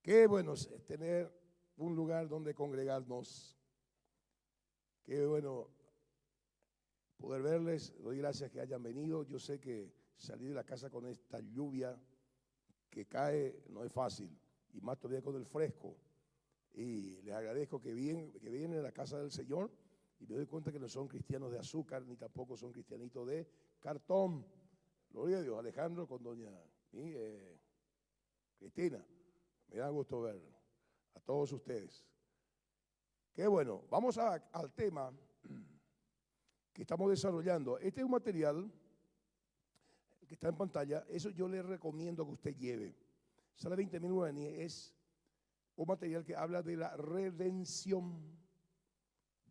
Qué bueno es tener un lugar donde congregarnos. Qué bueno poder verles. Doy gracias que hayan venido. Yo sé que salir de la casa con esta lluvia que cae no es fácil, y más todavía con el fresco. Y les agradezco que vienen a la casa del Señor, y me doy cuenta que no son cristianos de azúcar, ni tampoco son cristianitos de cartón. Gloria a Dios. Alejandro con doña Cristina. Me da gusto ver a todos ustedes. Qué bueno. Vamos al tema que estamos desarrollando. Este es un material que está en pantalla. Eso yo le recomiendo que usted lleve. Sale 20.000 guaraníes. Es un material que habla de la redención.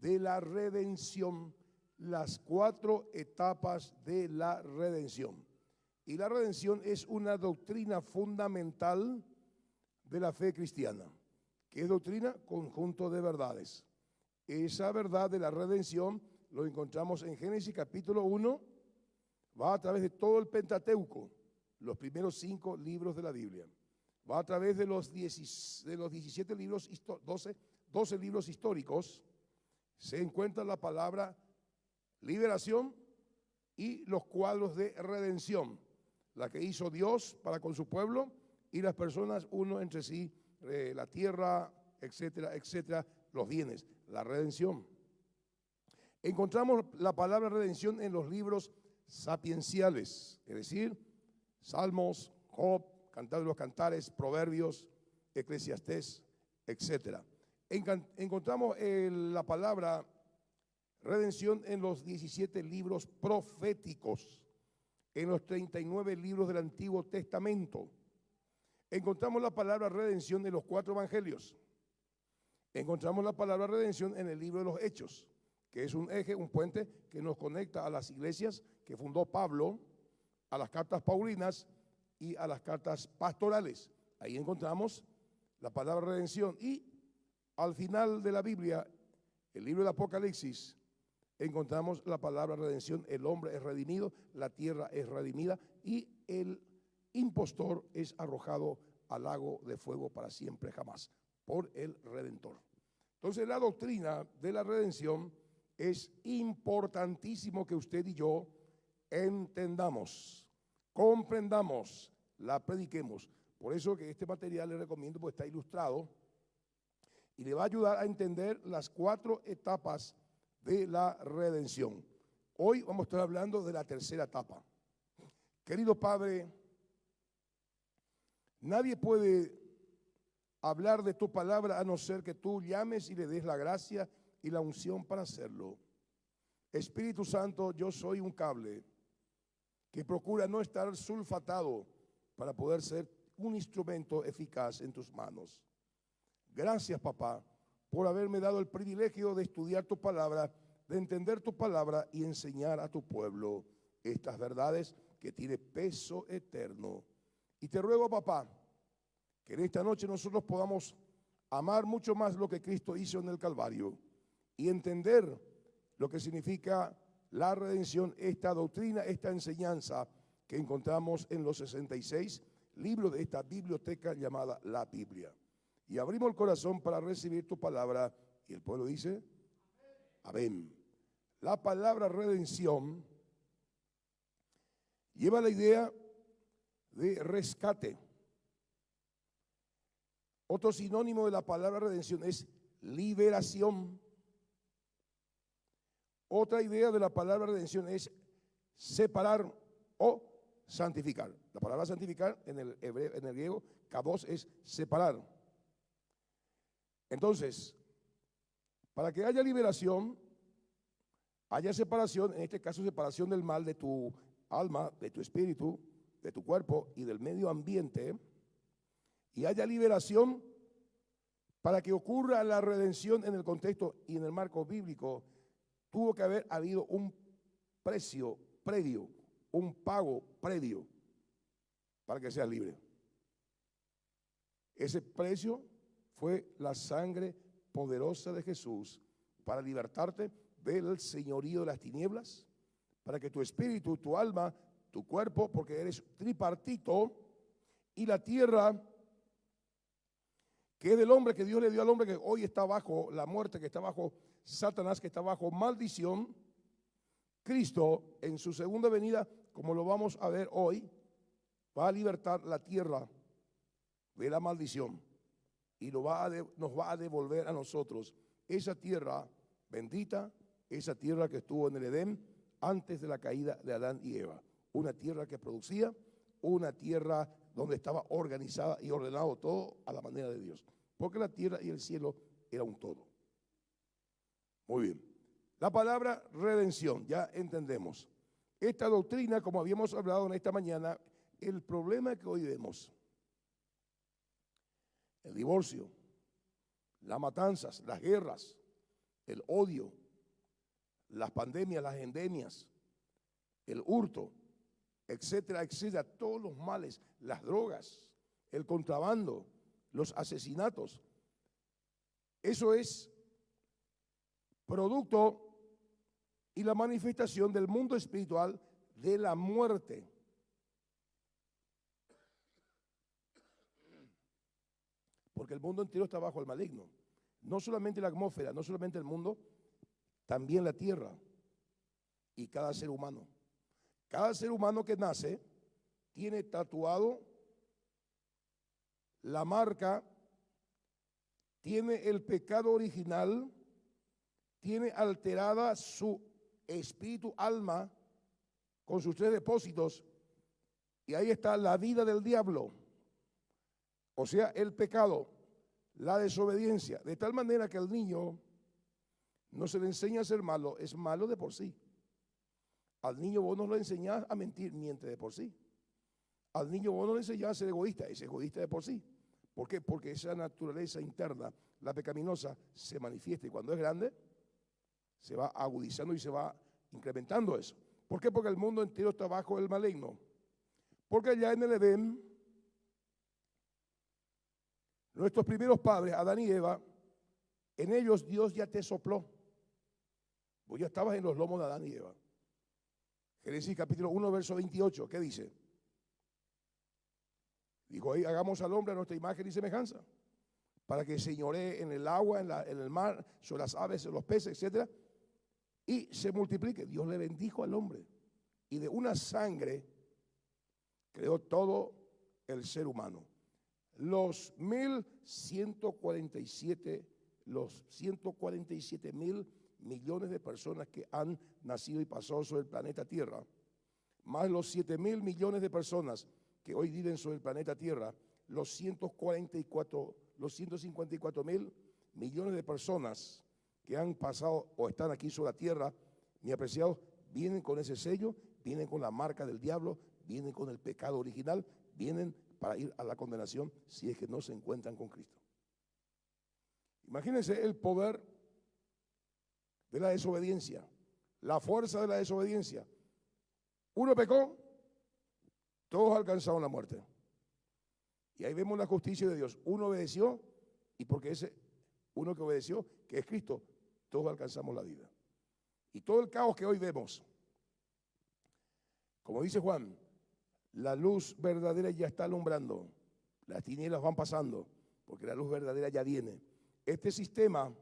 De la redención. Las 4 etapas de la redención. Y la redención es una doctrina fundamental de la fe cristiana. ¿Qué es doctrina? Conjunto de verdades. Esa verdad de la redención lo encontramos en Génesis capítulo 1, va a través de todo el Pentateuco, los primeros 5 libros de la Biblia. Va a través de los 17 libros, 12 libros históricos, se encuentra la palabra liberación y los cuadros de redención, la que hizo Dios para con su pueblo y las personas uno entre sí, la tierra, etcétera, etcétera, los bienes, la redención. Encontramos la palabra redención en los libros sapienciales, es decir, Salmos, Job, Cantar de los Cantares, Proverbios, Eclesiastés, etcétera. Encontramos la palabra redención en los 17 libros proféticos, en los 39 libros del Antiguo Testamento. Encontramos la palabra redención en los 4 evangelios. Encontramos la palabra redención en el libro de los Hechos, que es un eje, un puente que nos conecta a las iglesias que fundó Pablo, a las cartas paulinas y a las cartas pastorales. Ahí encontramos la palabra redención. Y al final de la Biblia, el libro del Apocalipsis, encontramos la palabra redención. El hombre es redimido, la tierra es redimida y el impostor es arrojado al lago de fuego para siempre jamás por el Redentor. Entonces la doctrina de la redención es importantísimo que usted y yo entendamos, comprendamos, la prediquemos. Por eso que este material le recomiendo, porque está ilustrado y le va a ayudar a entender las 4 etapas de la redención. Hoy vamos a estar hablando de la tercera etapa. Querido Padre, nadie puede hablar de tu palabra a no ser que tú llames y le des la gracia y la unción para hacerlo. Espíritu Santo, yo soy un cable que procura no estar sulfatado para poder ser un instrumento eficaz en tus manos. Gracias, papá, por haberme dado el privilegio de estudiar tu palabra, de entender tu palabra y enseñar a tu pueblo estas verdades que tienen peso eterno. Y te ruego, papá, que en esta noche nosotros podamos amar mucho más lo que Cristo hizo en el Calvario y entender lo que significa la redención, esta doctrina, esta enseñanza que encontramos en los 66 libros de esta biblioteca llamada la Biblia. Y abrimos el corazón para recibir tu palabra. Y el pueblo dice, amén. La palabra redención lleva la idea de rescate. Otro sinónimo de la palabra redención es liberación. Otra idea de la palabra redención es separar o santificar. La palabra santificar en el griego, kados, es separar. Entonces, para que haya liberación, haya separación, en este caso separación del mal de tu alma, de tu espíritu, de tu cuerpo y del medio ambiente, y haya liberación, para que ocurra la redención en el contexto y en el marco bíblico, tuvo que haber habido un precio previo, un pago previo para que seas libre. Ese precio fue la sangre poderosa de Jesús para libertarte del señorío de las tinieblas, para que tu espíritu, tu alma, tu cuerpo, porque eres tripartito, y la tierra que es del hombre que Dios le dio al hombre, que hoy está bajo la muerte, que está bajo Satanás, que está bajo maldición. Cristo en su segunda venida, como lo vamos a ver hoy, va a libertar la tierra de la maldición y nos va a devolver a nosotros esa tierra bendita, esa tierra que estuvo en el Edén antes de la caída de Adán y Eva. Una tierra que producía, una tierra donde estaba organizada y ordenado todo a la manera de Dios. Porque la tierra y el cielo era un todo. Muy bien. La palabra redención, ya entendemos. Esta doctrina, como habíamos hablado en esta mañana, el problema que hoy vemos, el divorcio, las matanzas, las guerras, el odio, las pandemias, las endemias, el hurto, etcétera, etcétera, todos los males, las drogas, el contrabando, los asesinatos. Eso es producto y la manifestación del mundo espiritual de la muerte. Porque el mundo entero está bajo el maligno. No solamente la atmósfera, no solamente el mundo, también la tierra y cada ser humano. Cada ser humano que nace tiene tatuado la marca, tiene el pecado original, tiene alterada su espíritu, alma, con sus tres depósitos, y ahí está la vida del diablo, o sea, el pecado, la desobediencia, de tal manera que al niño no se le enseña a ser malo, es malo de por sí. Al niño vos no lo enseñás a mentir, miente de por sí. Al niño vos no le enseñás a ser egoísta, es egoísta de por sí. ¿Por qué? Porque esa naturaleza interna, la pecaminosa, se manifiesta y cuando es grande, se va agudizando y se va incrementando eso. ¿Por qué? Porque el mundo entero está bajo el maligno. Porque allá en el Edén, nuestros primeros padres, Adán y Eva, en ellos Dios ya te sopló. Vos ya estabas en los lomos de Adán y Eva. Génesis capítulo 1, verso 28, ¿qué dice? Dijo ahí, hagamos al hombre a nuestra imagen y semejanza, para que señoree en el agua, en el mar, sobre las aves, en los peces, etc. Y se multiplique. Dios le bendijo al hombre. Y de una sangre creó todo el ser humano. Los 147 millones de personas que han nacido y pasado sobre el planeta Tierra, más los 7.000 millones de personas que hoy viven sobre el planeta Tierra, los 154.000 millones de personas que han pasado o están aquí sobre la Tierra, mi apreciado, vienen con ese sello, vienen con la marca del diablo, vienen con el pecado original, vienen para ir a la condenación si es que no se encuentran con Cristo. Imagínense el poder de la desobediencia, la fuerza de la desobediencia. Uno pecó, todos alcanzaron la muerte. Y ahí vemos la justicia de Dios. Uno obedeció y porque ese uno que obedeció, que es Cristo, todos alcanzamos la vida. Y todo el caos que hoy vemos, como dice Juan, la luz verdadera ya está alumbrando, las tinieblas van pasando, porque la luz verdadera ya viene. Este sistema,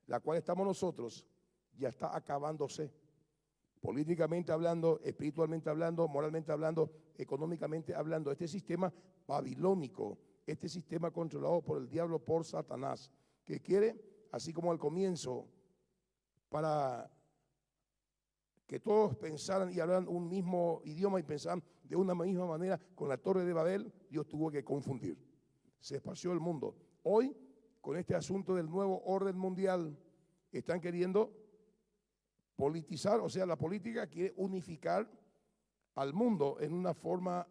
la cual estamos nosotros, ya está acabándose. Políticamente hablando, espiritualmente hablando, moralmente hablando, económicamente hablando. Este sistema babilónico, este sistema controlado por el diablo, por Satanás, que quiere, así como al comienzo, para que todos pensaran y hablaran un mismo idioma y pensaran de una misma manera con la Torre de Babel, Dios tuvo que confundir. Se esparció el mundo. Hoy, con este asunto del nuevo orden mundial, están queriendo politizar, o sea, la política quiere unificar al mundo en una forma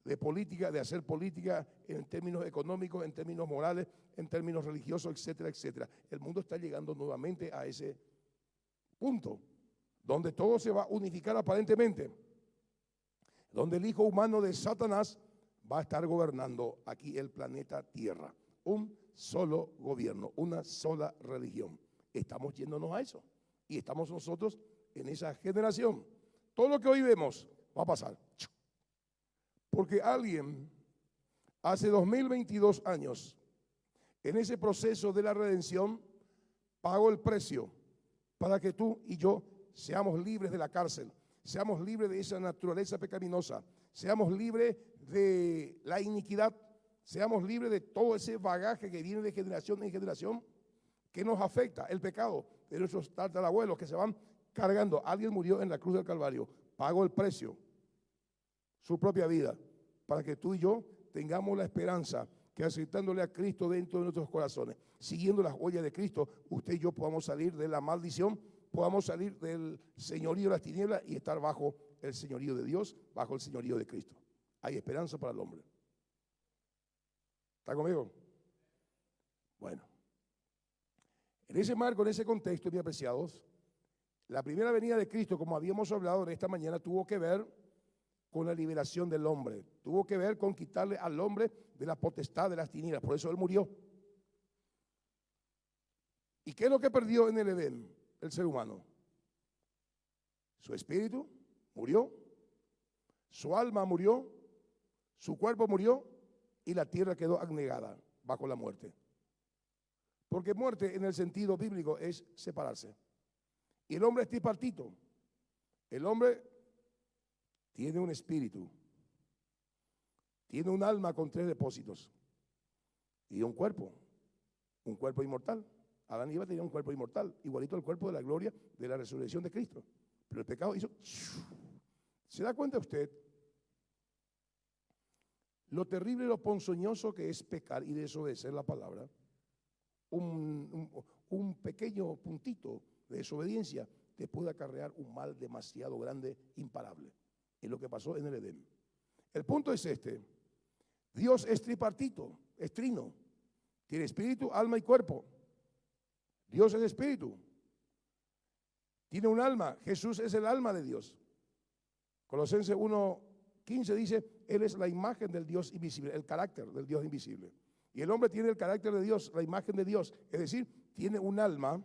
de política, de hacer política en términos económicos, en términos morales, en términos religiosos, etcétera, etcétera. El mundo está llegando nuevamente a ese punto, donde todo se va a unificar aparentemente, donde el hijo humano de Satanás va a estar gobernando aquí el planeta Tierra. Un solo gobierno, una sola religión. Estamos yéndonos a eso. Y estamos nosotros en esa generación. Todo lo que hoy vemos va a pasar. Porque alguien hace 2022 años en ese proceso de la redención, pagó el precio para que tú y yo seamos libres de la cárcel, seamos libres de esa naturaleza pecaminosa, seamos libres de la iniquidad, seamos libres de todo ese bagaje que viene de generación en generación, que nos afecta, el pecado de nuestros tatarabuelos que se van cargando. Alguien murió en la cruz del Calvario, pagó el precio, su propia vida, para que tú y yo tengamos la esperanza que aceptándole a Cristo dentro de nuestros corazones, siguiendo las huellas de Cristo, usted y yo podamos salir de la maldición, podamos salir del señorío de las tinieblas y estar bajo el señorío de Dios, bajo el señorío de Cristo. Hay esperanza para el hombre. ¿Está conmigo? Bueno, en ese marco, en ese contexto, mis apreciados, la primera venida de Cristo, como habíamos hablado en esta mañana, tuvo que ver con la liberación del hombre, tuvo que ver con quitarle al hombre de la potestad de las tinieblas, por eso él murió. ¿Y qué es lo que perdió en el Edén el ser humano? Su espíritu murió, su alma murió, su cuerpo murió y la tierra quedó anegada bajo la muerte. Porque muerte en el sentido bíblico es separarse. Y el hombre es tripartito. El hombre tiene un espíritu, tiene un alma con 3 depósitos y un cuerpo inmortal. Adán y Eva tenían un cuerpo inmortal, igualito al cuerpo de la gloria de la resurrección de Cristo. Pero el pecado hizo... ¿Se da cuenta usted lo terrible y lo ponzoñoso que es pecar y desobedecer la palabra? Un pequeño puntito de desobediencia te puede acarrear un mal demasiado grande, imparable. Es lo que pasó en el Edén. El punto es este: Dios es tripartito, es trino, tiene espíritu, alma y cuerpo. Dios es espíritu, tiene un alma, Jesús es el alma de Dios. Colosenses 1:15 dice, Él es la imagen del Dios invisible, el carácter del Dios invisible. Y el hombre tiene el carácter de Dios, la imagen de Dios, es decir, tiene un alma,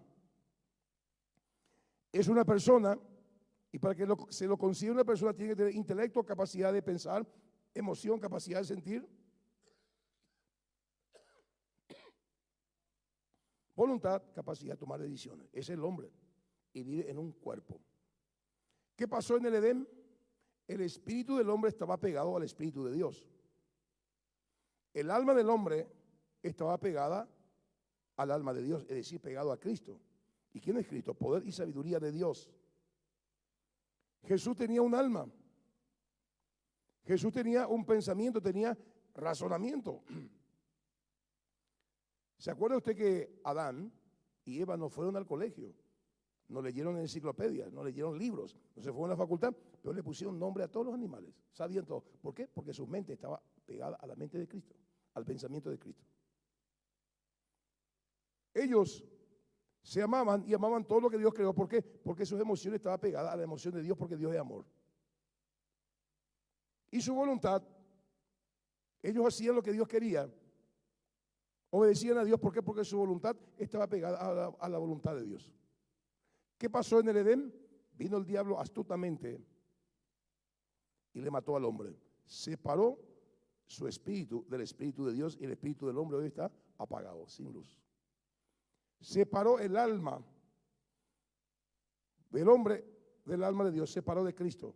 es una persona, y para que se lo considere una persona tiene que tener intelecto, capacidad de pensar, emoción, capacidad de sentir, voluntad, capacidad de tomar decisiones. Es el hombre y vive en un cuerpo. ¿Qué pasó en el Edén? El espíritu del hombre estaba pegado al espíritu de Dios. El alma del hombre estaba pegada al alma de Dios, es decir, pegado a Cristo. ¿Y quién es Cristo? Poder y sabiduría de Dios. Jesús tenía un alma. Jesús tenía un pensamiento, tenía razonamiento. ¿Se acuerda usted que Adán y Eva no fueron al colegio? No leyeron enciclopedias, no leyeron libros, no se fueron a la facultad, pero le pusieron nombre a todos los animales. Sabían todo. ¿Por qué? Porque su mente estaba pegada a la mente de Cristo, al pensamiento de Cristo. Ellos se amaban y amaban todo lo que Dios creó. ¿Por qué? Porque sus emociones estaban pegadas a la emoción de Dios, porque Dios es amor. Y su voluntad, ellos hacían lo que Dios quería. Obedecían a Dios. ¿Por qué? Porque su voluntad estaba pegada a la voluntad de Dios. ¿Qué pasó en el Edén? Vino el diablo astutamente y le mató al hombre. Separó su espíritu del espíritu de Dios y el espíritu del hombre hoy está apagado, sin luz. Separó el alma del hombre del alma de Dios, separó de Cristo.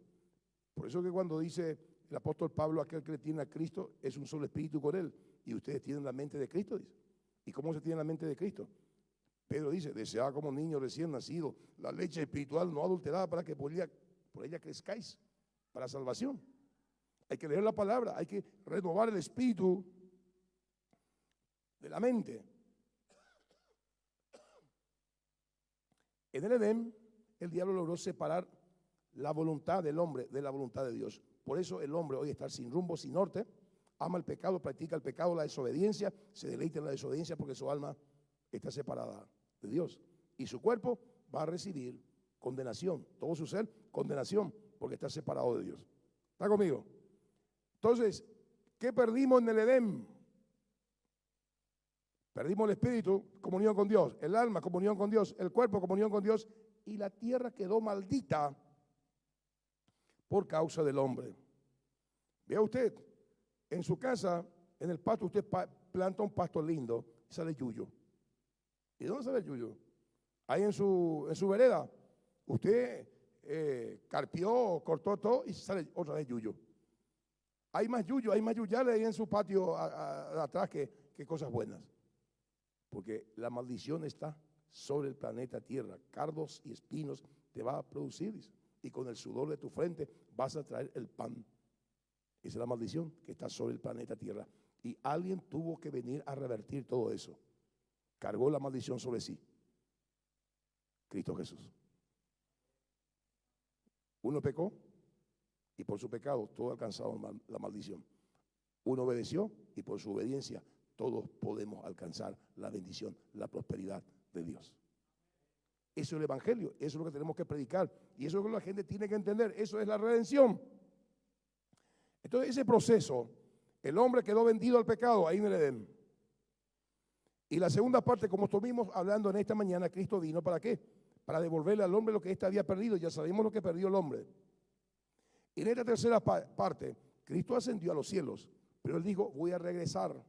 Por eso que cuando dice el apóstol Pablo, aquel que le tiene a Cristo es un solo espíritu con él. Y ustedes tienen la mente de Cristo, dice. ¿Y cómo se tiene la mente de Cristo? Pedro dice, deseaba como niño recién nacido la leche espiritual no adulterada para que por ella crezcáis para salvación. Hay que leer la palabra, hay que renovar el espíritu de la mente. En el Edén, el diablo logró separar la voluntad del hombre de la voluntad de Dios. Por eso el hombre hoy está sin rumbo, sin norte, ama el pecado, practica el pecado, la desobediencia, se deleita en la desobediencia porque su alma está separada de Dios. Y su cuerpo va a recibir condenación, todo su ser, condenación, porque está separado de Dios. ¿Está conmigo? Entonces, ¿qué perdimos en el Edén? Perdimos el espíritu, comunión con Dios, el alma, comunión con Dios, el cuerpo, comunión con Dios, y la tierra quedó maldita por causa del hombre. Vea usted, en su casa, en el patio, usted planta un pasto lindo y sale yuyo. ¿Y dónde sale el yuyo? Ahí en su vereda. Usted carpió, cortó todo y sale otra vez yuyo. Hay más yuyo, hay más yuyales ahí en su patio atrás que cosas buenas. Porque la maldición está sobre el planeta Tierra. Cardos y espinos te va a producir. Y con el sudor de tu frente vas a traer el pan. Esa es la maldición que está sobre el planeta Tierra. Y alguien tuvo que venir a revertir todo eso. Cargó la maldición sobre sí. Cristo Jesús. Uno pecó y por su pecado todos alcanzaron la maldición. Uno obedeció y por su obediencia todos podemos alcanzar la bendición, la prosperidad de Dios. Eso es el evangelio, eso es lo que tenemos que predicar y eso es lo que la gente tiene que entender, eso es la redención. Entonces ese proceso, el hombre quedó vendido al pecado ahí en el Edén. Y la segunda parte, como estuvimos hablando en esta mañana, Cristo vino ¿para qué? Para devolverle al hombre lo que éste había perdido. Ya sabemos lo que perdió el hombre. Y en esta tercera parte, Cristo ascendió a los cielos, pero él dijo, voy a regresar.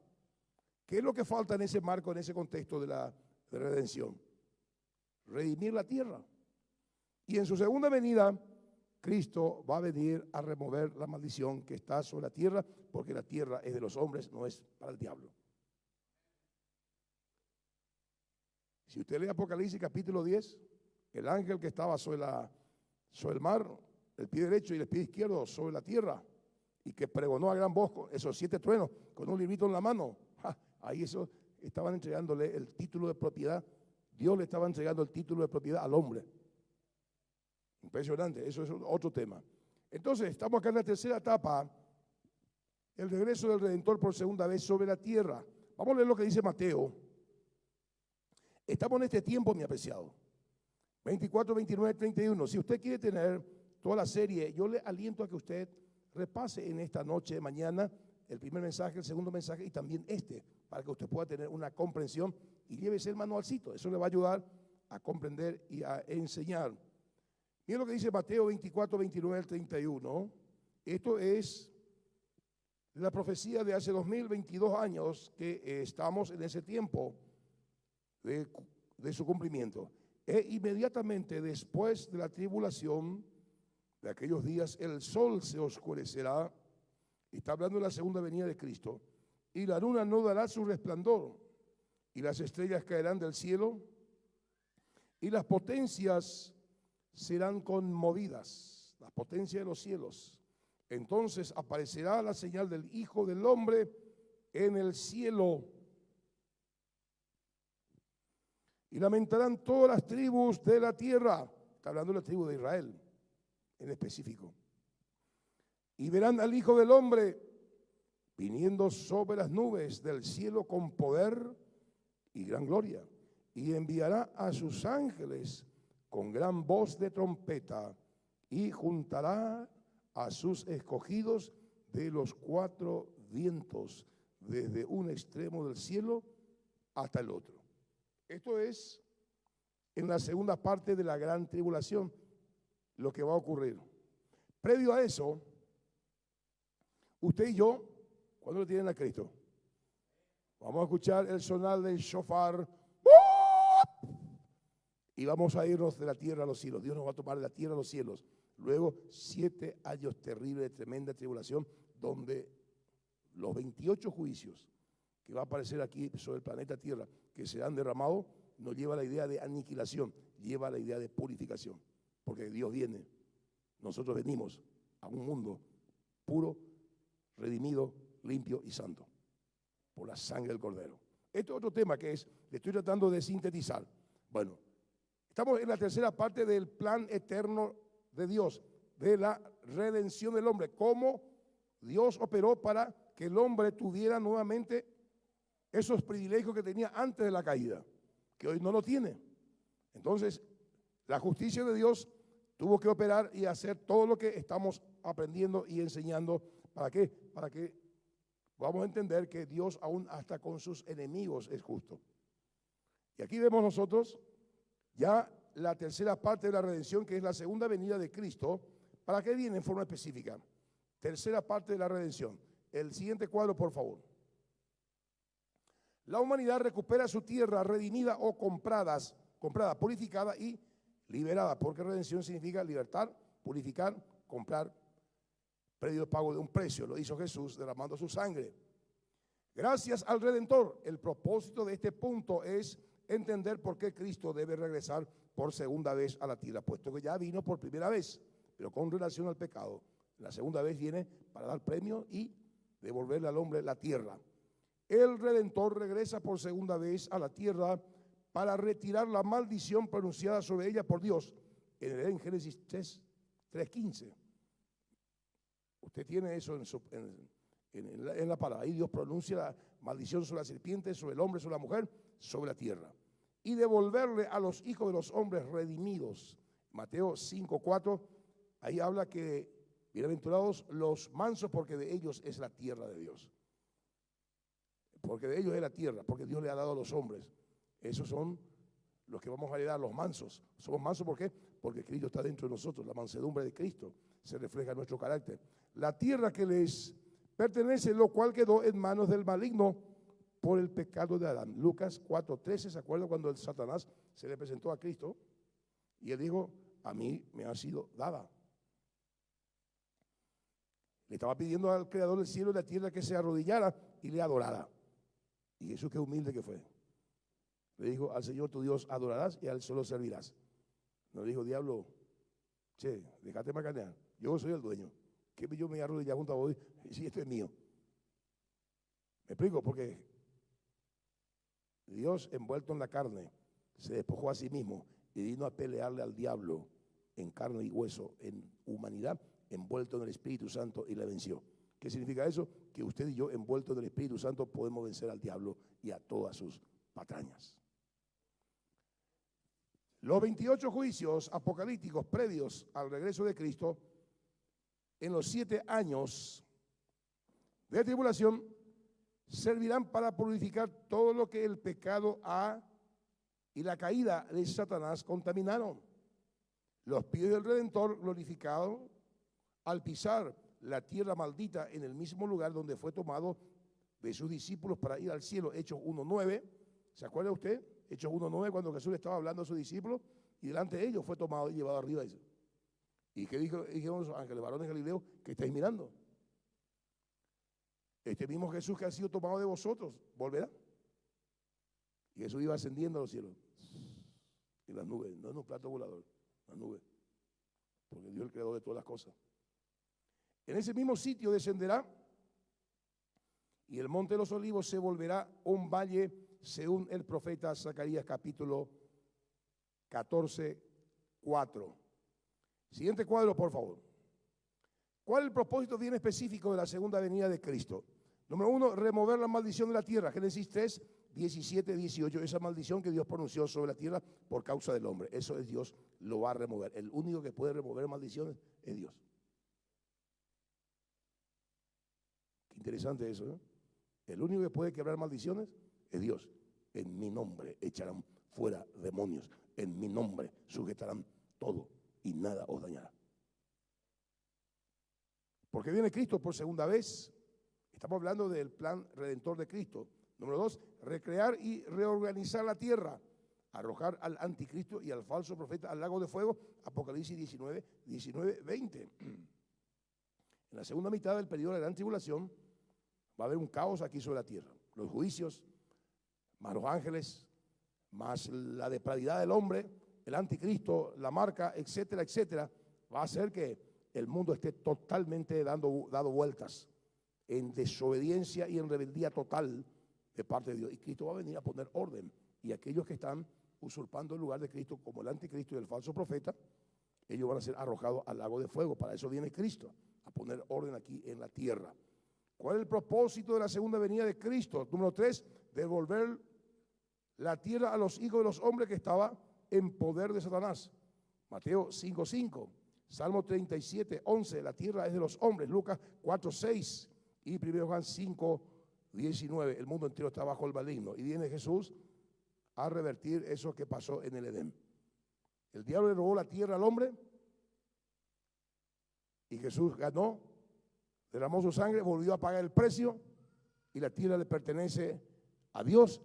¿Qué es lo que falta en ese marco, en ese contexto de la redención? Redimir la tierra. Y en su segunda venida, Cristo va a venir a remover la maldición que está sobre la tierra, porque la tierra es de los hombres, no es para el diablo. Si usted lee Apocalipsis capítulo 10, el ángel que estaba sobre el mar, el pie derecho y el pie izquierdo sobre la tierra, y que pregonó a gran voz con esos 7 truenos, con un librito en la mano, ahí eso estaban entregándole el título de propiedad. Dios le estaba entregando el título de propiedad al hombre. Impresionante, eso es otro tema. Entonces, estamos acá en la tercera etapa, el regreso del Redentor por segunda vez sobre la tierra. Vamos a leer lo que dice Mateo. Estamos en este tiempo, mi apreciado. 24, 29, 31. Si usted quiere tener toda la serie, yo le aliento a que usted repase en esta noche, mañana, el primer mensaje, el segundo mensaje y también para que usted pueda tener una comprensión y llévese el manualcito. Eso le va a ayudar a comprender y a enseñar. Miren lo que dice Mateo 24, 29 al 31. Esto es la profecía de hace 2022 años que estamos en ese tiempo de su cumplimiento. E inmediatamente después de la tribulación de aquellos días, el sol se oscurecerá. Está hablando de la segunda venida de Cristo. Y la luna no dará su resplandor. Y las estrellas caerán del cielo. Y las potencias serán conmovidas. Las potencias de los cielos. Entonces aparecerá la señal del Hijo del Hombre en el cielo. Y lamentarán todas las tribus de la tierra. Está hablando de la tribu de Israel en específico. Y verán al Hijo del Hombre viniendo sobre las nubes del cielo con poder y gran gloria. Y enviará a sus ángeles con gran voz de trompeta y juntará a sus escogidos de los 4 vientos, desde un extremo del cielo hasta el otro. Esto es en la segunda parte de la gran tribulación, lo que va a ocurrir. Previo a eso, usted y yo, ¿cuándo lo tienen a Cristo? Vamos a escuchar el sonar del shofar. Y vamos a irnos de la tierra a los cielos. Dios nos va a tomar de la tierra a los cielos. Luego 7 años terribles de tremenda tribulación, donde los 28 juicios que va a aparecer aquí sobre el planeta Tierra, que se han derramado, nos lleva a la idea de aniquilación, lleva a la idea de purificación. Porque Dios viene, nosotros venimos a un mundo puro, redimido, limpio y santo, por la sangre del Cordero. Este es otro tema que le estoy tratando de sintetizar. Bueno, estamos en la tercera parte del plan eterno de Dios, de la redención del hombre. Cómo Dios operó para que el hombre tuviera nuevamente esos privilegios que tenía antes de la caída, que hoy no lo tiene. Entonces, la justicia de Dios tuvo que operar y hacer todo lo que estamos aprendiendo y enseñando. ¿Para qué? Para que vamos a entender que Dios aún hasta con sus enemigos es justo. Y aquí vemos nosotros ya la tercera parte de la redención, que es la segunda venida de Cristo. ¿Para qué viene en forma específica? Tercera parte de la redención. El siguiente cuadro, por favor. La humanidad recupera su tierra redimida o comprada, purificada y liberada, porque redención significa libertar, purificar, comprar, previo pago de un precio. Lo hizo Jesús derramando su sangre. Gracias al Redentor. El propósito de este punto es entender por qué Cristo debe regresar por segunda vez a la tierra, puesto que ya vino por primera vez, pero con relación al pecado. La segunda vez viene para dar premio y devolverle al hombre la tierra. El Redentor regresa por segunda vez a la tierra para retirar la maldición pronunciada sobre ella por Dios en Génesis 3:15. Usted tiene eso en la palabra. Ahí Dios pronuncia la maldición sobre la serpiente, sobre el hombre, sobre la mujer, sobre la tierra. Y devolverle a los hijos de los hombres redimidos. Mateo 5:4, ahí habla que bienaventurados los mansos, porque de ellos es la tierra de Dios. Porque de ellos es la tierra, porque Dios le ha dado a los hombres. Esos son los que vamos a heredar, los mansos. Somos mansos, ¿por qué? Porque Cristo está dentro de nosotros. La mansedumbre de Cristo se refleja en nuestro carácter. La tierra que les pertenece, lo cual quedó en manos del maligno por el pecado de Adán. Lucas 4:13, ¿se acuerdan cuando el Satanás se le presentó a Cristo? Y él dijo, a mí me ha sido dada. Le estaba pidiendo al creador del cielo y la tierra que se arrodillara y le adorara. Y Jesús, qué humilde que fue. Le dijo, al Señor tu Dios adorarás y a él solo servirás. No le dijo, diablo, che, déjate macanear, yo soy el dueño. ¿Qué yo me voy a arrodillar junto a vos si esto es mío? ¿Me explico? Porque Dios, envuelto en la carne, se despojó a sí mismo y vino a pelearle al diablo en carne y hueso, en humanidad, envuelto en el Espíritu Santo, y le venció. ¿Qué significa eso? Que usted y yo, envueltos en el Espíritu Santo, podemos vencer al diablo y a todas sus patrañas. Los 28 juicios apocalípticos previos al regreso de Cristo, en los 7 años de tribulación, servirán para purificar todo lo que el pecado y la caída de Satanás contaminaron. Los pies del Redentor glorificado, al pisar la tierra maldita en el mismo lugar donde fue tomado de sus discípulos para ir al cielo, Hechos 1:9, ¿se acuerda usted? Hechos 1:9, cuando Jesús estaba hablando a sus discípulos y delante de ellos fue tomado y llevado arriba. ¿Y qué dijeron los ángeles, varones galileos, que estáis mirando? Este mismo Jesús que ha sido tomado de vosotros, volverá. Y Jesús iba ascendiendo a los cielos. Y las nubes, no en un plato volador, las nubes. Porque Dios es el creador de todas las cosas. En ese mismo sitio descenderá y el monte de los olivos se volverá un valle, según el profeta Zacarías capítulo 14:4. Siguiente cuadro, por favor. ¿Cuál es el propósito bien específico de la segunda venida de Cristo? Número 1, remover la maldición de la tierra. Génesis 3:17-18. Esa maldición que Dios pronunció sobre la tierra por causa del hombre. Eso es Dios, lo va a remover. El único que puede remover maldiciones es Dios. Qué interesante eso, ¿no? El único que puede quebrar maldiciones es Dios. En mi nombre echarán fuera demonios. En mi nombre sujetarán todo y nada os dañará. Porque viene Cristo por segunda vez. Estamos hablando del plan redentor de Cristo. Número 2, recrear y reorganizar la tierra. Arrojar al anticristo y al falso profeta al lago de fuego. Apocalipsis 19:20. En la segunda mitad del periodo de la gran tribulación va a haber un caos aquí sobre la tierra. Los juicios, más los ángeles, más la depravidad del hombre, el anticristo, la marca, etcétera, etcétera, va a hacer que el mundo esté totalmente dado vueltas en desobediencia y en rebeldía total de parte de Dios. Y Cristo va a venir a poner orden. Y aquellos que están usurpando el lugar de Cristo, como el anticristo y el falso profeta, ellos van a ser arrojados al lago de fuego. Para eso viene Cristo, a poner orden aquí en la tierra. ¿Cuál es el propósito de la segunda venida de Cristo? Número 3, devolver la tierra a los hijos de los hombres que estaba en poder de Satanás. Mateo 5:5, Salmo 37:11, la tierra es de los hombres. Lucas 4:6 y 1 Juan 5:19, el mundo entero está bajo el maligno. Y viene Jesús a revertir eso que pasó en el Edén. El diablo le robó la tierra al hombre y Jesús ganó, derramó su sangre, volvió a pagar el precio y la tierra le pertenece a Dios,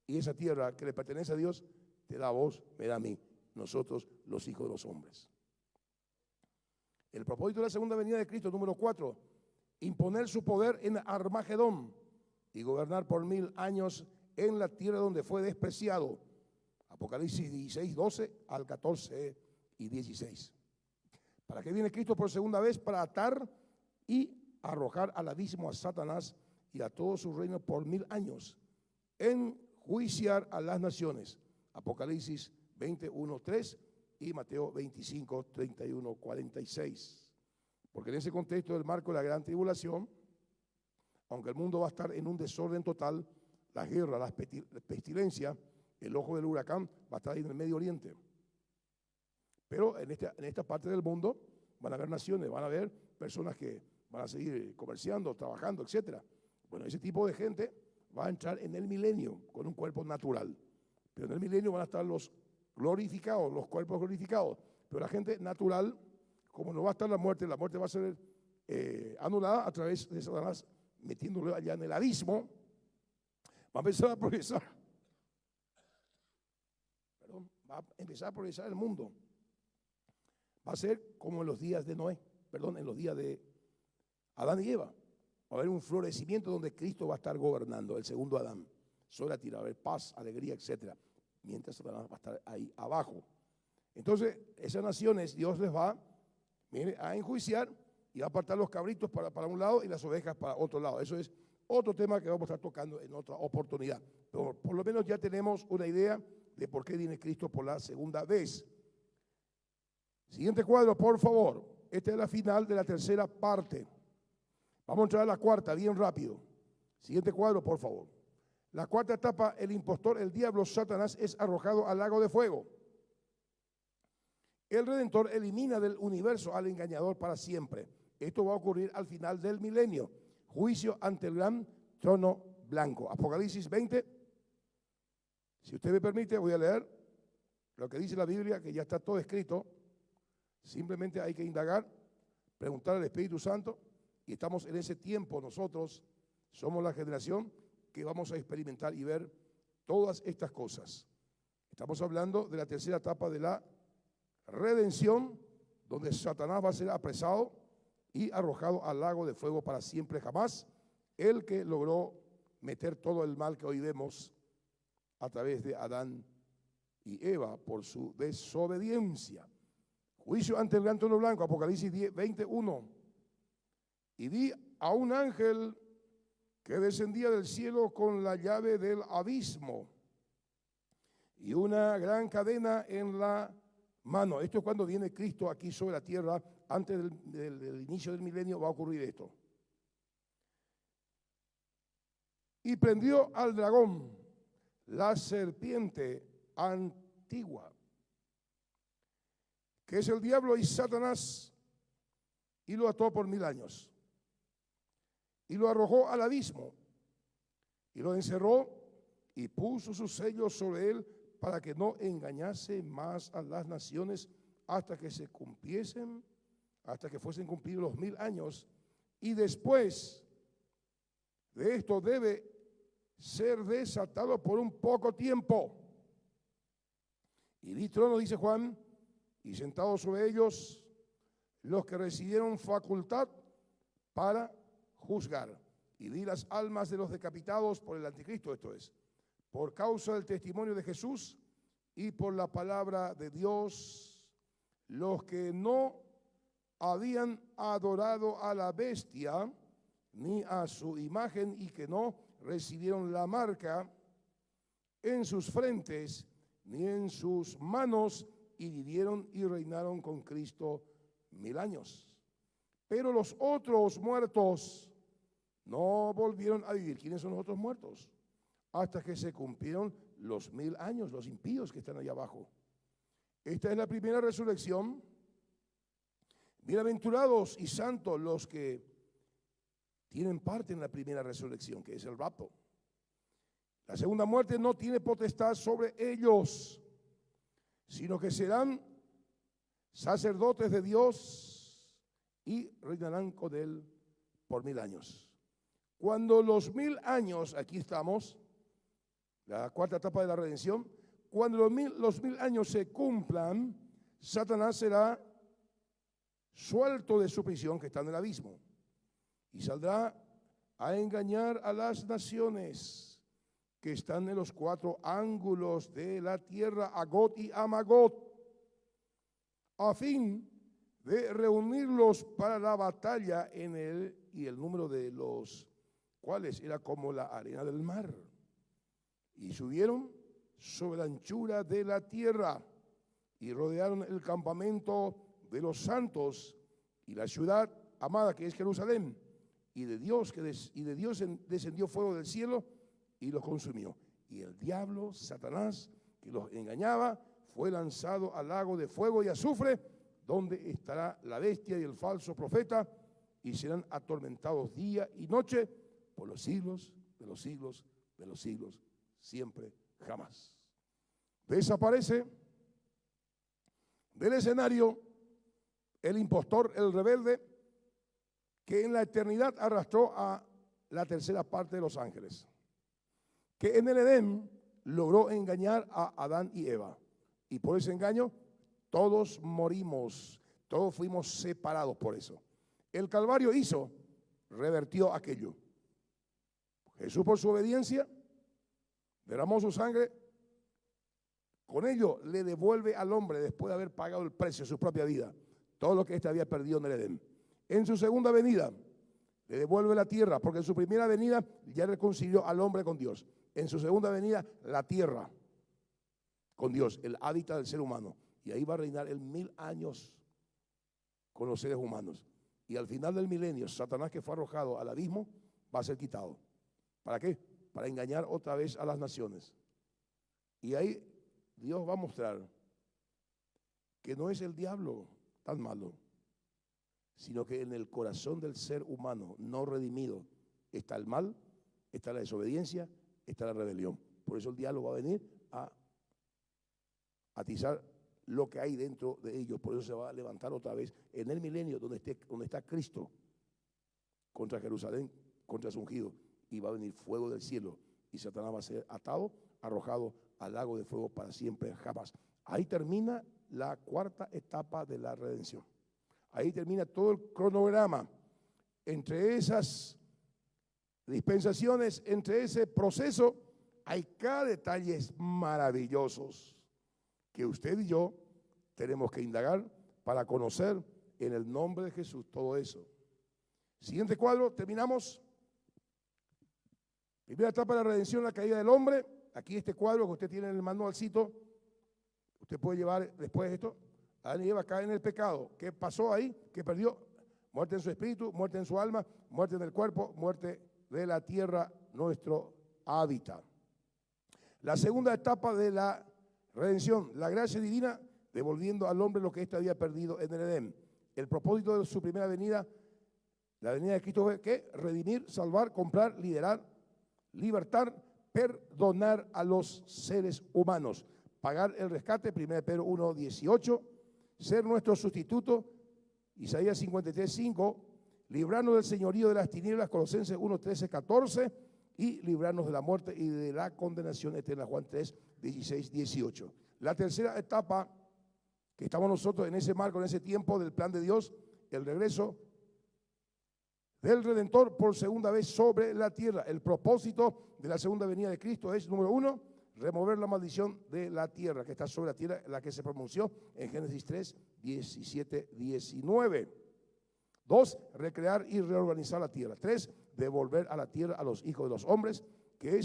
y esa tierra que le pertenece a Dios te da a vos, me da a mí, nosotros los hijos de los hombres. El propósito de la segunda venida de Cristo, número 4, imponer su poder en Armagedón y gobernar por 1000 años en la tierra donde fue despreciado. Apocalipsis 16, 12 al 14 y 16. ¿Para qué viene Cristo por segunda vez? Para atar y arrojar al abismo a Satanás y a todo su reino por 1000 años, enjuiciar a las naciones. Apocalipsis 21, 3 y Mateo 25, 31, 46. Porque en ese contexto del marco de la gran tribulación, aunque el mundo va a estar en un desorden total, la guerra, la pestilencia, el ojo del huracán va a estar ahí en el Medio Oriente. Pero en esta parte del mundo van a haber naciones, van a haber personas que van a seguir comerciando, trabajando, etc. Bueno, ese tipo de gente va a entrar en el milenio con un cuerpo natural. Pero en el milenio van a estar los glorificados, los cuerpos glorificados. Pero la gente natural, como no va a estar la muerte va a ser anulada a través de Satanás, metiéndolo allá en el abismo, va a empezar a progresar. Va a empezar a progresar el mundo. Va a ser como en los días de Noé, en los días de Adán y Eva. Va a haber un florecimiento donde Cristo va a estar gobernando, el segundo Adán. Sobre la tierra, va a haber paz, alegría, etc. Mientras Satanás va a estar ahí abajo. Entonces, esas naciones, Dios les va a enjuiciar y va a apartar los cabritos para un lado y las ovejas para otro lado. Eso es otro tema que vamos a estar tocando en otra oportunidad. Pero por lo menos ya tenemos una idea de por qué viene Cristo por la segunda vez. Siguiente cuadro, por favor. Esta es la final de la tercera parte. Vamos a entrar a la cuarta, bien rápido. Siguiente cuadro, por favor. La cuarta etapa, el impostor, el diablo, Satanás, es arrojado al lago de fuego. El Redentor elimina del universo al engañador para siempre. Esto va a ocurrir al final del milenio. Juicio ante el gran trono blanco. Apocalipsis 20. Si usted me permite, voy a leer lo que dice la Biblia, que ya está todo escrito. Simplemente hay que indagar, preguntar al Espíritu Santo, y estamos en ese tiempo. Nosotros somos la generación que vamos a experimentar y ver todas estas cosas. Estamos hablando de la tercera etapa de la redención, donde Satanás va a ser apresado y arrojado al lago de fuego para siempre jamás. El que logró meter todo el mal que hoy vemos a través de Adán y Eva por su desobediencia. Juicio ante el gran trono blanco, Apocalipsis 21. Y vi a un ángel que descendía del cielo con la llave del abismo y una gran cadena en la mano. Esto es cuando viene Cristo aquí sobre la tierra. Antes del inicio del milenio va a ocurrir esto. Y prendió al dragón, la serpiente antigua, que es el diablo y Satanás, y lo ató por 1000 años. Y lo arrojó al abismo, y lo encerró, y puso sus sellos sobre él, para que no engañase más a las naciones, hasta que se cumpliesen, hasta que fuesen cumplidos los 1000 años. Y después de esto debe ser desatado por un poco tiempo. Y vi tronos, dice Juan, y sentados sobre ellos los que recibieron facultad para juzgar. Y vi las almas de los decapitados por el anticristo, esto es, por causa del testimonio de Jesús y por la palabra de Dios, los que no habían adorado a la bestia ni a su imagen y que no recibieron la marca en sus frentes ni en sus manos, y vivieron y reinaron con Cristo 1000 años. Pero los otros muertos no volvieron a vivir. ¿Quiénes son los otros muertos? Hasta que se cumplieron los 1000 años, los impíos que están allá abajo. Esta es la primera resurrección. Bienaventurados y santos los que tienen parte en la primera resurrección, que es el rapto. La segunda muerte no tiene potestad sobre ellos, sino que serán sacerdotes de Dios y reinarán con él por 1000 años. Cuando los 1000 años, aquí estamos, La cuarta etapa de la redención. Cuando los mil años se cumplan, Satanás será suelto de su prisión que está en el abismo y saldrá a engañar a las naciones que están en los cuatro ángulos de la tierra, Agot y Amagot, a fin de reunirlos para la batalla en él, y el número de los cuales era como la arena del mar. Y subieron sobre la anchura de la tierra y rodearon el campamento de los santos y la ciudad amada que es Jerusalén, y de Dios descendió fuego del cielo y los consumió. Y el diablo, Satanás, que los engañaba, fue lanzado al lago de fuego y azufre, donde estará la bestia y el falso profeta, y serán atormentados día y noche por los siglos de los siglos de los siglos, siempre, jamás. Desaparece del escenario el impostor, el rebelde, que en la eternidad arrastró a la tercera parte de los ángeles, que en el Edén logró engañar a Adán y Eva, y por ese engaño todos morimos, todos fuimos separados por eso. El Calvario revertió aquello. Jesús, por su obediencia, derramó su sangre, con ello le devuelve al hombre, después de haber pagado el precio de su propia vida, todo lo que éste había perdido en el Edén. En su segunda venida le devuelve la tierra, porque en su primera venida ya reconcilió al hombre con Dios. En su segunda venida, la tierra con Dios, el hábitat del ser humano. Y ahí va a reinar el 1000 años con los seres humanos. Y al final del milenio, Satanás, que fue arrojado al abismo, va a ser quitado. ¿Para qué? Para engañar otra vez a las naciones. Y ahí Dios va a mostrar que no es el diablo tan malo, sino que en el corazón del ser humano no redimido está el mal, está la desobediencia, está la rebelión. Por eso el diablo va a venir a atizar lo que hay dentro de ellos. Por eso se va a levantar otra vez en el milenio donde está Cristo contra Jerusalén, contra su ungido, y va a venir fuego del cielo y Satanás va a ser atado, arrojado al lago de fuego para siempre, jamás. Ahí termina la cuarta etapa de la redención. Ahí termina todo el cronograma. Entre esas dispensaciones, entre ese proceso, hay cada detalle maravillosos que usted y yo tenemos que indagar para conocer en el nombre de Jesús todo eso. Siguiente cuadro, terminamos. Primera etapa de la redención, la caída del hombre. Aquí este cuadro que usted tiene en el manualcito, usted puede llevar después esto. Adán y Eva caen en el pecado. ¿Qué pasó ahí? ¿Qué perdió? Muerte en su espíritu, muerte en su alma, muerte en el cuerpo, muerte de la tierra, nuestro hábitat. La segunda etapa de la redención, la gracia divina, devolviendo al hombre lo que éste había perdido en el Edén. El propósito de su primera venida, la venida de Cristo, fue ¿qué? Redimir, salvar, comprar, liderar, libertar, perdonar a los seres humanos, pagar el rescate, 1 Pedro 1:18, ser nuestro sustituto, Isaías 53:5, librarnos del señorío de las tinieblas, Colosenses 1:13-14, y librarnos de la muerte y de la condenación eterna, Juan 3:16-18. La tercera etapa, que estamos nosotros en ese marco, en ese tiempo del plan de Dios, el regreso del Redentor por segunda vez sobre la tierra. El propósito de la segunda venida de Cristo es, número 1, remover la maldición de la tierra, que está sobre la tierra, la que se pronunció en Génesis 3:17-19. 2, recrear y reorganizar la tierra. 3, devolver a la tierra a los hijos de los hombres, que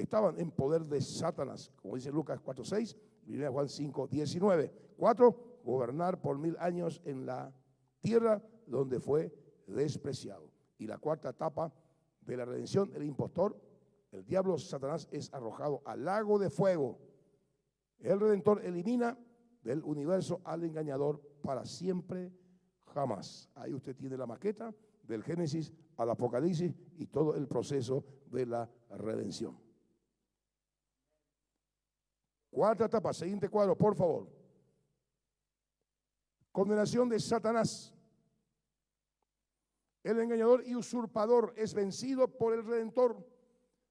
estaban en poder de Satanás, como dice Lucas 4:6, y Juan 5:19. 4, gobernar por 1000 años en la tierra donde fue despreciado. Y la cuarta etapa de la redención, el impostor, el diablo, Satanás, es arrojado al lago de fuego. El Redentor elimina del universo al engañador para siempre, jamás. Ahí usted tiene la maqueta del Génesis al Apocalipsis y todo el proceso de la redención. Cuarta etapa, siguiente cuadro, por favor. Condenación de Satanás. El engañador y usurpador es vencido por el Redentor.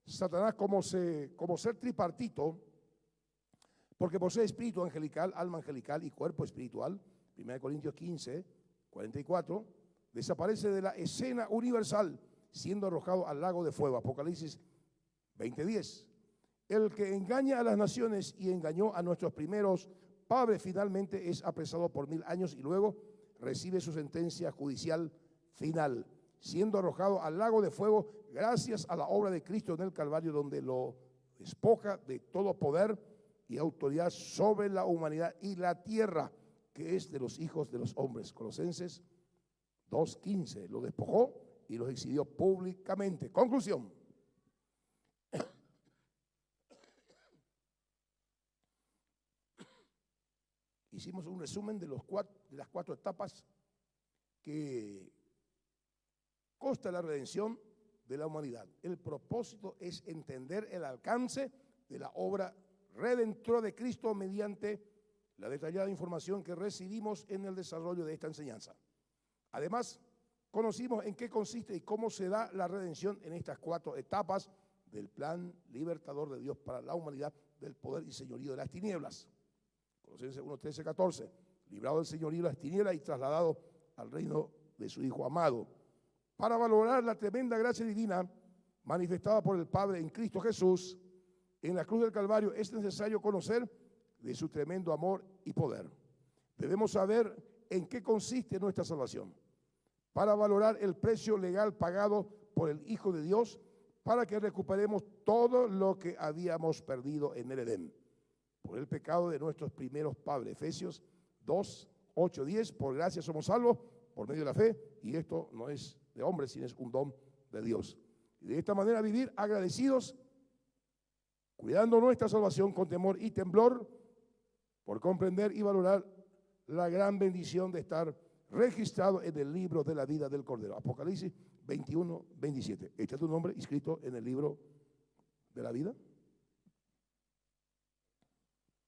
Satanás como ser tripartito, porque posee espíritu angelical, alma angelical y cuerpo espiritual. 1 Corintios 15, 44. Desaparece de la escena universal, siendo arrojado al lago de fuego. Apocalipsis 20:10. El que engaña a las naciones y engañó a nuestros primeros padres finalmente es apresado por 1000 años y luego recibe su sentencia judicial final, siendo arrojado al lago de fuego gracias a la obra de Cristo en el Calvario, donde lo despoja de todo poder y autoridad sobre la humanidad y la tierra, que es de los hijos de los hombres. Colosenses 2:15. Lo despojó y los exhibió públicamente. Conclusión. Hicimos un resumen de las cuatro etapas que consta la redención de la humanidad. El propósito es entender el alcance de la obra redentora de Cristo mediante la detallada información que recibimos en el desarrollo de esta enseñanza. Además, conocimos en qué consiste y cómo se da la redención en estas cuatro etapas del plan libertador de Dios para la humanidad del poder y señorío de las tinieblas. Colosenses 1, 13, 14. Librado del señorío de las tinieblas y trasladado al reino de su Hijo amado. Para valorar la tremenda gracia divina manifestada por el Padre en Cristo Jesús en la cruz del Calvario, es necesario conocer de su tremendo amor y poder. Debemos saber en qué consiste nuestra salvación, para valorar el precio legal pagado por el Hijo de Dios, para que recuperemos todo lo que habíamos perdido en el Edén, por el pecado de nuestros primeros padres. Efesios 2, 8, 10. Por gracia somos salvos por medio de la fe, y esto no es de hombres, sino es un don de Dios. Y de esta manera vivir agradecidos, cuidando nuestra salvación con temor y temblor, por comprender y valorar la gran bendición de estar registrado en el libro de la vida del Cordero. Apocalipsis 21, 27. ¿Está tu nombre inscrito en el libro de la vida?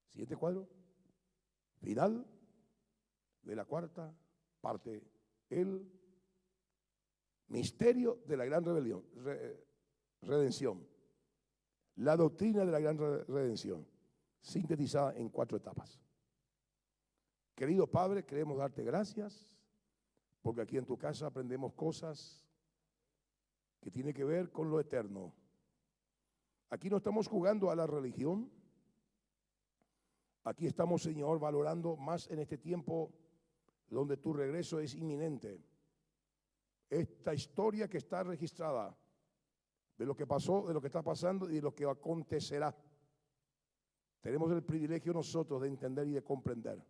Siguiente cuadro. Final de la cuarta parte. El misterio de la gran redención. La doctrina de la gran redención, sintetizada en 4 etapas. Querido Padre, queremos darte gracias, porque aquí en tu casa aprendemos cosas que tienen que ver con lo eterno. Aquí no estamos jugando a la religión. Aquí estamos, Señor, valorando más en este tiempo donde tu regreso es inminente. Esta historia que está registrada de lo que pasó, de lo que está pasando y de lo que acontecerá. Tenemos el privilegio nosotros de entender y de comprender.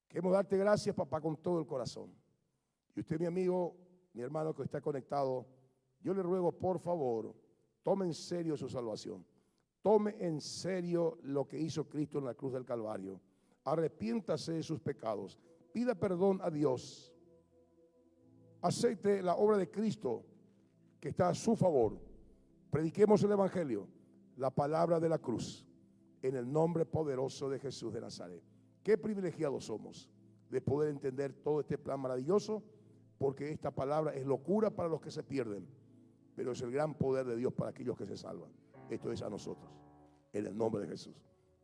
Queremos darte gracias, papá, con todo el corazón. Y usted, mi amigo, mi hermano que está conectado, yo le ruego, por favor, tome en serio su salvación. Tome en serio lo que hizo Cristo en la cruz del Calvario. Arrepiéntase de sus pecados. Pida perdón a Dios. Acepte la obra de Cristo que está a su favor. Prediquemos el Evangelio, la palabra de la cruz, en el nombre poderoso de Jesús de Nazaret. Qué privilegiados somos de poder entender todo este plan maravilloso, porque esta palabra es locura para los que se pierden, pero es el gran poder de Dios para aquellos que se salvan. Esto es a nosotros, en el nombre de Jesús.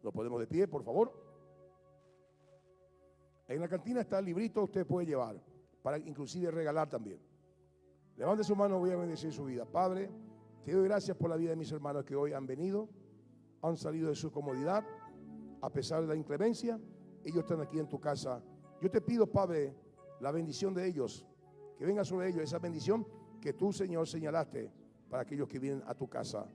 Nos ponemos de pie, por favor. En la cantina está el librito, usted puede llevar, para inclusive regalar también. Levante su mano, voy a bendecir su vida. Padre, te doy gracias por la vida de mis hermanos que hoy han venido, han salido de su comodidad, a pesar de la inclemencia. Ellos están aquí en tu casa. Yo te pido, Padre, la bendición de ellos, que venga sobre ellos esa bendición que tú, Señor, señalaste para aquellos que vienen a tu casa.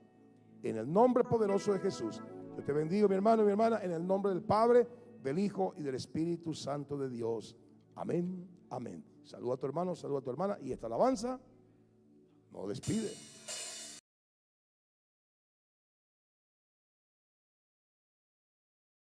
En el nombre poderoso de Jesús. Yo te bendigo, mi hermano y mi hermana, en el nombre del Padre, del Hijo y del Espíritu Santo de Dios. Amén, amén. Saluda a tu hermano, saluda a tu hermana, y esta alabanza nos despide.